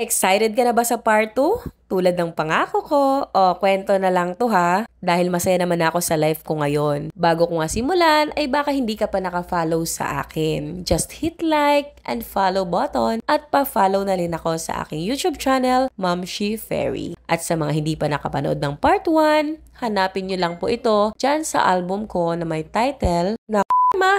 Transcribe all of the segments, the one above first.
Excited ka na ba sa part 2? Tulad ng pangako ko, kwento na lang to ha, dahil masaya naman ako sa life ko ngayon. Bago ko nga simulan, ay baka hindi ka pa naka-follow sa akin. Just hit like and follow button at pa-follow na rin ako sa aking YouTube channel, Ma'am She Fairy. At sa mga hindi pa nakapanood ng part 1, hanapin nyo lang po ito dyan sa album ko na may title na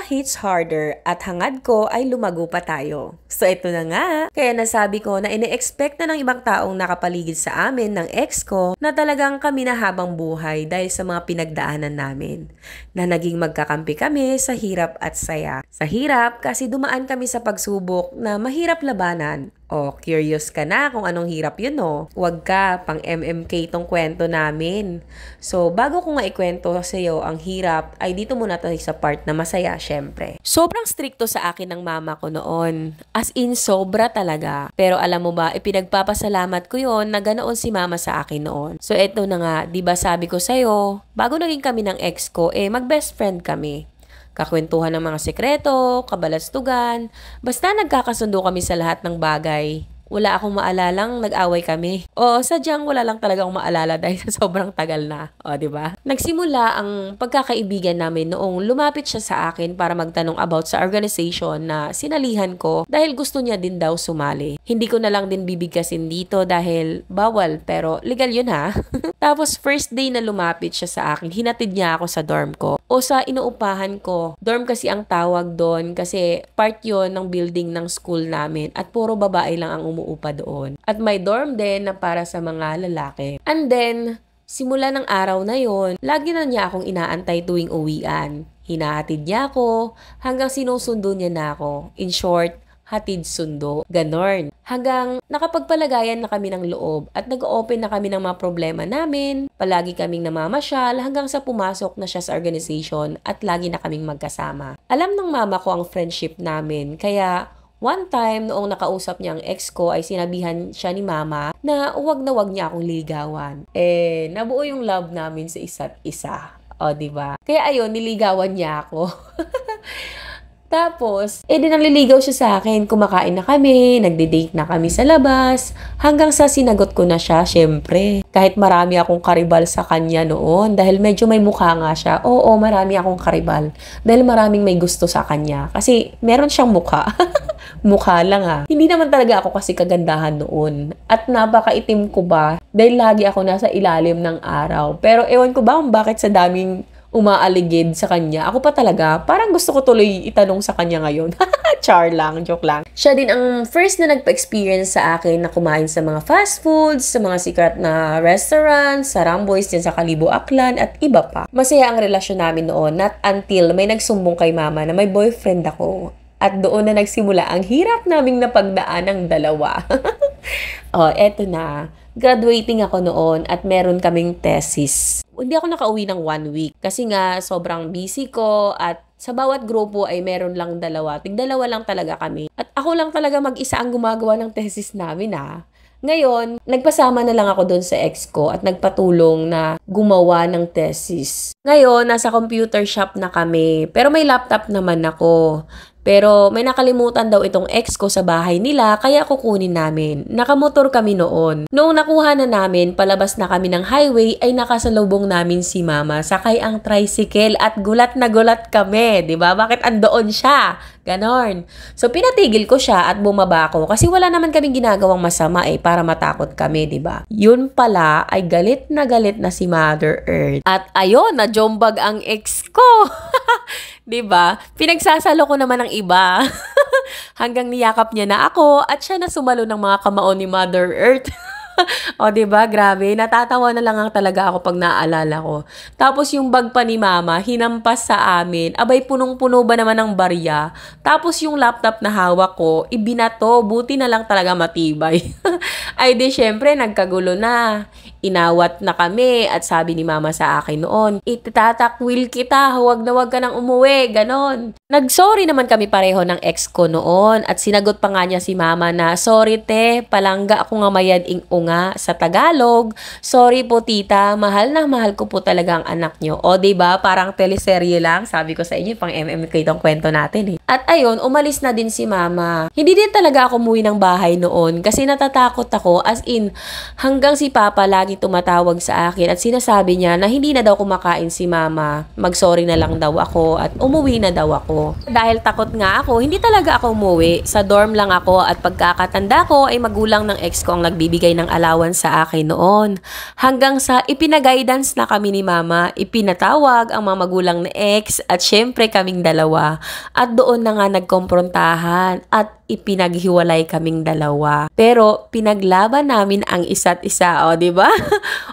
Hits Harder at hangad ko ay lumago pa tayo. So ito na nga, kaya nasabi ko na ine-expect na ng ibang taong nakapaligid sa amin ng ex ko na talagang kami na habang buhay dahil sa mga pinagdaanan namin. Na naging magkakampi kami sa hirap at saya. Sa hirap kasi dumaan kami sa pagsubok na mahirap labanan. Curious ka na kung anong hirap yun, no? Huwag ka, pang MMK tong kwento namin. So, bago ko nga ikwento sa iyo ang hirap, ay dito muna tayo sa part na masaya, syempre. Sobrang stricto sa akin ng mama ko noon. As in, sobra talaga. Pero alam mo ba, ipinagpapasalamat ko yon na ganoon si mama sa akin noon. So, eto na nga, di ba sabi ko sa'yo, bago naging kami ng ex ko, mag-best friend kami. Kakwentuhan ng mga sekreto, kabalastugan, basta nagkakasundo kami sa lahat ng bagay. Wala akong maalalang nag-away kami. Sadyang wala lang talaga akong maalala dahil sa sobrang tagal na. Diba? Nagsimula ang pagkakaibigan namin noong lumapit siya sa akin para magtanong about sa organization na sinalihan ko dahil gusto niya din daw sumali. Hindi ko na lang din bibigkasin dito dahil bawal pero legal yun ha. Tapos first day na lumapit siya sa akin, hinatid niya ako sa dorm ko o sa inuupahan ko. Dorm kasi ang tawag doon kasi part yon ng building ng school namin at puro babae lang ang umuupa doon. At may dorm din na para sa mga lalaki. And then, simula ng araw na yon, lagi na niya akong inaantay tuwing uwian. Hinahatid niya ako hanggang sinusundo niya na ako. In short, hatid sundo. Ganon. Hanggang nakapagpalagayan na kami ng loob at nag-open na kami ng mga problema namin. Palagi kaming namamasyal hanggang sa pumasok na siya sa organization at lagi na kaming magkasama. Alam ng mama ko ang friendship namin kaya one time noong nakausap niya ang ex ko ay sinabihan siya ni mama na huwag niya akong ligawan. Nabuo yung love namin sa isa't isa. Diba? Kaya ayun, niligawan niya ako. Tapos, nanliligaw siya sa akin. Kumakain na kami, nagde-date na kami sa labas, hanggang sa sinagot ko na siya, syempre. Kahit marami akong karibal sa kanya noon, dahil medyo may mukha nga siya. Oo, marami akong karibal. Dahil maraming may gusto sa kanya. Kasi, meron siyang mukha. Mukha lang ha. Hindi naman talaga ako kasi kagandahan noon. At napakaitim ko ba, dahil lagi ako nasa ilalim ng araw. Pero ewan ko ba kung bakit sa daming umaaligid sa kanya. Ako pa talaga, parang gusto ko tuloy itanong sa kanya ngayon. Char lang, joke lang. Siya din ang first na nagpa-experience sa akin na kumain sa mga fast foods, sa mga sikat na restaurants, sa Ramboy's dyan sa Kalibo Aklan at iba pa. Masaya ang relasyon namin noon, not until may nagsumbong kay mama na may boyfriend ako. At doon na nagsimula ang hirap naming napagdaan ng dalawa. Eto na. Graduating ako noon at meron kaming thesis. Hindi ako nakauwi ng 1 week kasi nga sobrang busy ko at sa bawat grupo ay meron lang dalawa. Tig-dalawa lang talaga kami. At ako lang talaga mag-isa ang gumagawa ng thesis namin ha. Ngayon, nagpasama na lang ako doon sa ex ko at nagpatulong na gumawa ng thesis. Ngayon, nasa computer shop na kami pero may laptop naman ako. Pero may nakalimutan daw itong ex ko sa bahay nila kaya kukunin namin. Nakamotor kami noon. Noong nakuha na namin, palabas na kami ng highway ay nakasalubong namin si mama. Sakay ang tricycle at gulat na gulat kami. Diba? Bakit andoon siya? Ganon. So pinatigil ko siya at bumaba ko kasi wala naman kaming ginagawang masama para matakot kami. Diba? Yun pala ay galit na si Mother Earth. At ayun, najombag ang ex ko. Diba? Pinagsasalo ko naman ng iba. Hanggang niyakap niya na ako at siya na sumalo ng mga kamao ni Mother Earth. Diba? Grabe. Natatawa na lang talaga ako pag naaalala ko. Tapos yung bag pa ni mama, hinampas sa amin. Abay, punong-puno ba naman ng barya? Tapos yung laptop na hawak ko, ibinato. Buti na lang talaga matibay. Ay di, syempre, nagkagulo na. Inawat na kami at sabi ni mama sa akin noon, itatakwil kita, huwag na huwag ka nang umuwi, ganon. Nag-sorry naman kami pareho ng ex ko noon at sinagot pa nga niya si mama na, sorry te, palangga ako nga mayading unga sa Tagalog. Sorry po tita, mahal na mahal ko po talaga ang anak nyo. O diba, parang teleserye lang, sabi ko sa inyo, pang MMK itong kwento natin eh. At ayun, umalis na din si mama. Hindi din talaga ako umuwi ng bahay noon kasi natatakot ako, as in, hanggang si papa lagi tumatawag sa akin at sinasabi niya na hindi na daw kumakain si mama, mag-sorry na lang daw ako at umuwi na daw ako. Dahil takot nga ako, hindi talaga ako umuwi. Sa dorm lang ako at pagkakatanda ko ay magulang ng ex ko ang nagbibigay ng allowance sa akin noon. Hanggang sa ipinaguidance na kami ni mama, ipinatawag ang mga magulang na ex at syempre kaming dalawa. At doon na nga nagkomprontahan at ipinaghiwalay kaming dalawa. Pero pinaglaban namin ang isa't isa, o, di ba?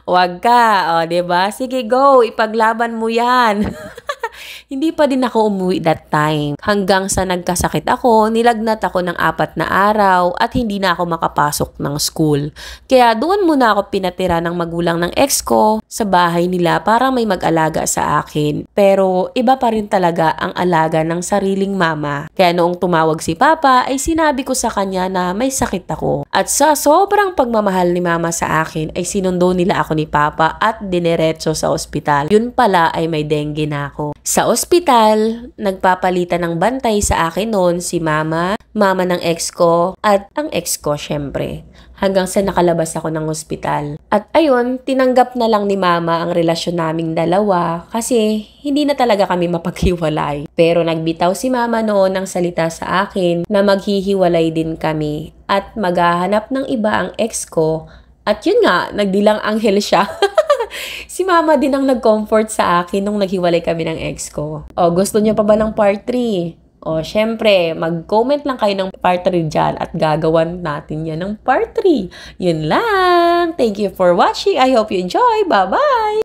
Wag ka, o, di ba? Sige, go, ipaglaban mo 'yan. Hindi pa din ako umuwi that time. Hanggang sa nagkasakit ako, nilagnat ako ng 4 na araw at hindi na ako makapasok ng school. Kaya doon muna ako pinatira ng magulang ng ex ko sa bahay nila para may mag-alaga sa akin. Pero iba pa rin talaga ang alaga ng sariling mama. Kaya noong tumawag si papa ay sinabi ko sa kanya na may sakit ako. At sa sobrang pagmamahal ni mama sa akin ay sinundo nila ako ni papa at diniretso sa ospital. Yun pala ay may dengue na ako. Sa ospital, nagpapalitan ng bantay sa akin noon si mama ng ex ko, at ang ex ko syempre. Hanggang sa nakalabas ako ng ospital. At ayun, tinanggap na lang ni mama ang relasyon naming dalawa kasi hindi na talaga kami mapaghiwalay. Pero nagbitaw si mama noon ng salita sa akin na maghihiwalay din kami at maghahanap ng iba ang ex ko. At yun nga, nagdilang anghel siya. Si mama din ang nag-comfort sa akin nung naghiwalay kami ng ex ko. O, gusto niyo pa ba ng part 3? O, syempre, mag-comment lang kayo ng part 3 dyan at gagawan natin yan ng part 3. Yun lang. Thank you for watching. I hope you enjoy. Bye-bye!